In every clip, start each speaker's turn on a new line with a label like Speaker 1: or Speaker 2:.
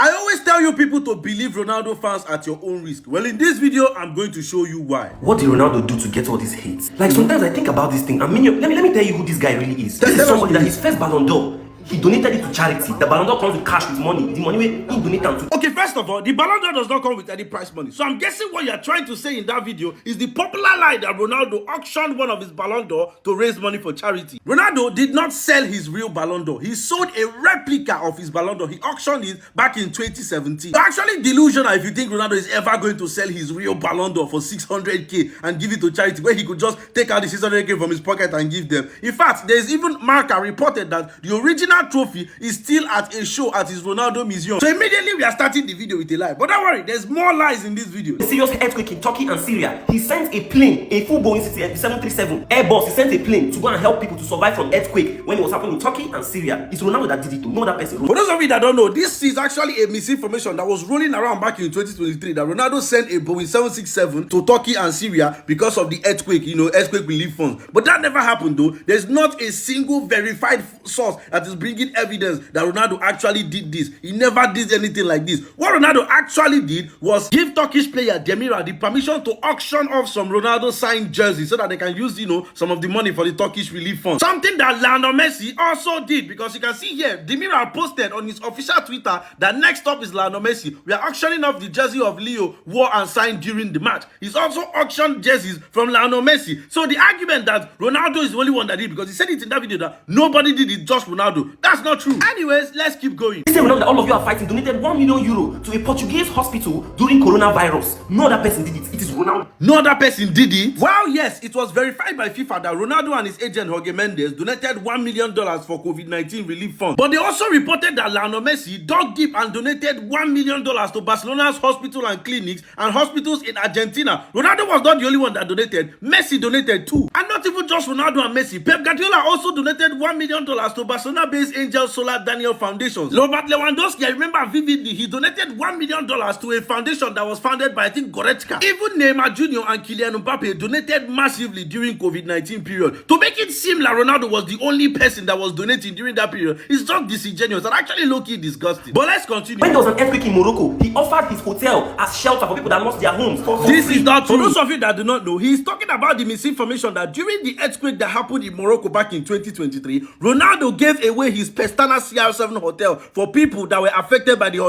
Speaker 1: I always tell you people to believe Ronaldo fans at your own risk. Well, in this video, I'm going to show you why.
Speaker 2: What did Ronaldo do to get all these hate? Like sometimes I think about this thing. I mean, let me tell you who this guy really is. This is somebody that his first Ballon d'Or, he donated it to charity. The Ballon d'Or comes with cash, with money. The money he donated to.
Speaker 1: Okay, first of all, the Ballon d'Or does not come with any prize money. So I'm guessing what you're trying to say in that video is the popular lie that Ronaldo auctioned one of his Ballon d'Or to raise money for charity. Ronaldo did not sell his real Ballon d'Or. He sold a replica of his Ballon d'Or. He auctioned it back in 2017. So actually delusional if you think Ronaldo is ever going to sell his real Ballon d'Or for 600k and give it to charity, where he could just take out the 600k from his pocket and give them. In fact, there's even Marca reported that the original trophy is still at a show at his Ronaldo museum. So immediately we are starting the video with a lie. But don't worry, there's more lies in this video.
Speaker 2: A serious earthquake in Turkey and Syria. He sent a plane, a full Boeing 737 Airbus. He sent a plane to go and help people to survive from earthquake when it was happening in Turkey and Syria. It's Ronaldo that did it. No other person.
Speaker 1: For those of you that don't know, this is actually a misinformation that was rolling around back in 2023 that Ronaldo sent a Boeing 767 to Turkey and Syria because of the earthquake, earthquake relief funds. But that never happened though. There's not a single verified source that is bringing evidence that Ronaldo actually did this. He never did anything like this. What Ronaldo actually did was give Turkish player Demira the permission to auction off some Ronaldo signed jerseys so that they can use, some of the money for the Turkish relief fund. Something that Lionel Messi also did, because you can see here, Demira posted on his official Twitter that next up is Lionel Messi. We are auctioning off the jersey of Leo wore and signed during the match. He's also auctioned jerseys from Lionel Messi. So the argument that Ronaldo is the only one that did, because he said it in that video that nobody did it, just Ronaldo. That's not true. Anyways, let's keep going.
Speaker 2: This Ronaldo that all of you are fighting donated 1 million euro to a Portuguese hospital during coronavirus. No other person did it. It is Ronaldo.
Speaker 1: No other person did it? Well, yes, it was verified by FIFA that Ronaldo and his agent Jorge Mendes donated $1 million for COVID-19 relief funds. But they also reported that Lionel Messi dug deep and donated $1 million to Barcelona's hospital and clinics and hospitals in Argentina. Ronaldo was not the only one that donated. Messi donated too. And not even just Ronaldo and Messi. Pep Guardiola also donated $1 million to Barcelona-based Angel Solar Daniel Foundation. Robert Lewandowski, I remember vividly, he donated $1 million to a foundation that was founded by, I think, Goretzka. Even Neymar Jr. and Kylian Mbappe donated massively during COVID-19 period. To make it seem like Ronaldo was the only person that was donating during that period, it's just disingenuous and actually low-key disgusting. But let's continue.
Speaker 2: When there was an earthquake in Morocco, he offered his hotel as shelter for people that lost their homes.
Speaker 1: This is not true. For those of you that do not know, he's talking about the misinformation that during the earthquake that happened in Morocco back in 2023, Ronaldo gave away his Pestana CR7 hotel for people that were affected by the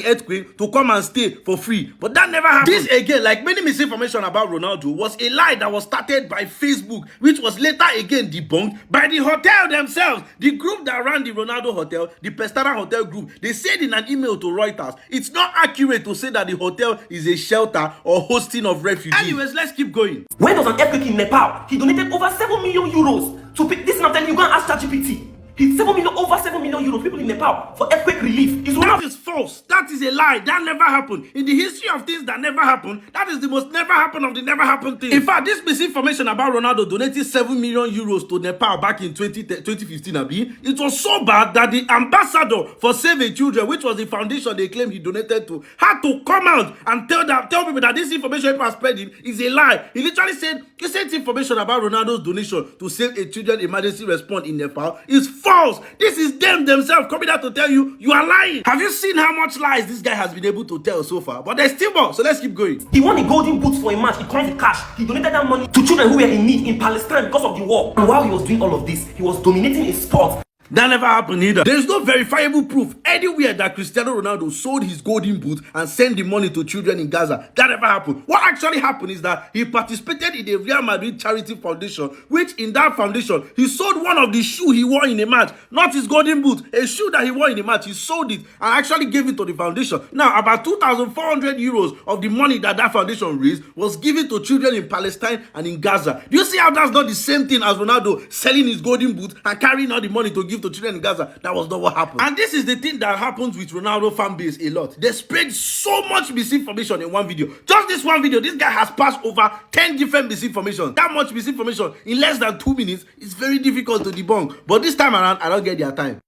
Speaker 1: earthquake to come and stay for free. But that never happened. This again, like many misinformation about Ronaldo, was a lie that was started by Facebook, which was later again debunked by the hotel themselves. The group that ran the Ronaldo hotel, the Pestana Hotel Group, they said in an email to Reuters, it's not accurate to say that the hotel is a shelter or hosting of refugees. Anyways, let's keep going.
Speaker 2: When there was an earthquake in Nepal, he donated over 7 million euros to this. Is not telling you, go and ask ChatGPT. He's over 7 million euros people in Nepal for earthquake relief.
Speaker 1: That is false. That is a lie. That never happened. In the history of things that never happened, that is the most never happened of the never happened thing. In fact, this misinformation about Ronaldo donating 7 million euros to Nepal back in 2015, it was so bad that the ambassador for Save Children, which was the foundation they claim he donated to, had to come out and tell people that this information people are spreading is a lie. He literally said, he sent information about Ronaldo's donation to Save a Children emergency response in Nepal is false. This is them themselves coming out to tell you are lying. Have you seen how much lies this guy has been able to tell so far? But there's still more, so let's keep going.
Speaker 2: He won the golden boots for a match. It comes with cash. He donated that money to children who were in need in Palestine because of the war. And while he was doing all of this, he was dominating a sport.
Speaker 1: That never happened either. There is no verifiable proof anywhere that Cristiano Ronaldo sold his golden boot and sent the money to children in Gaza. That never happened. What actually happened is that he participated in a Real Madrid charity foundation, which in that foundation, he sold one of the shoes he wore in a match, not his golden boot, a shoe that he wore in a match. He sold it and actually gave it to the foundation. Now, about 2,400 euros of the money that foundation raised was given to children in Palestine and in Gaza. Do you see how that's not the same thing as Ronaldo selling his golden boot and carrying all the money to give to children in Gaza? That was not what happened. And this is the thing that happens with Ronaldo fan base a lot. They spread so much misinformation in one video. Just this one video, this guy has passed over 10 different misinformation. That much misinformation in less than 2 minutes is very difficult to debunk. But this time around, I don't get their time.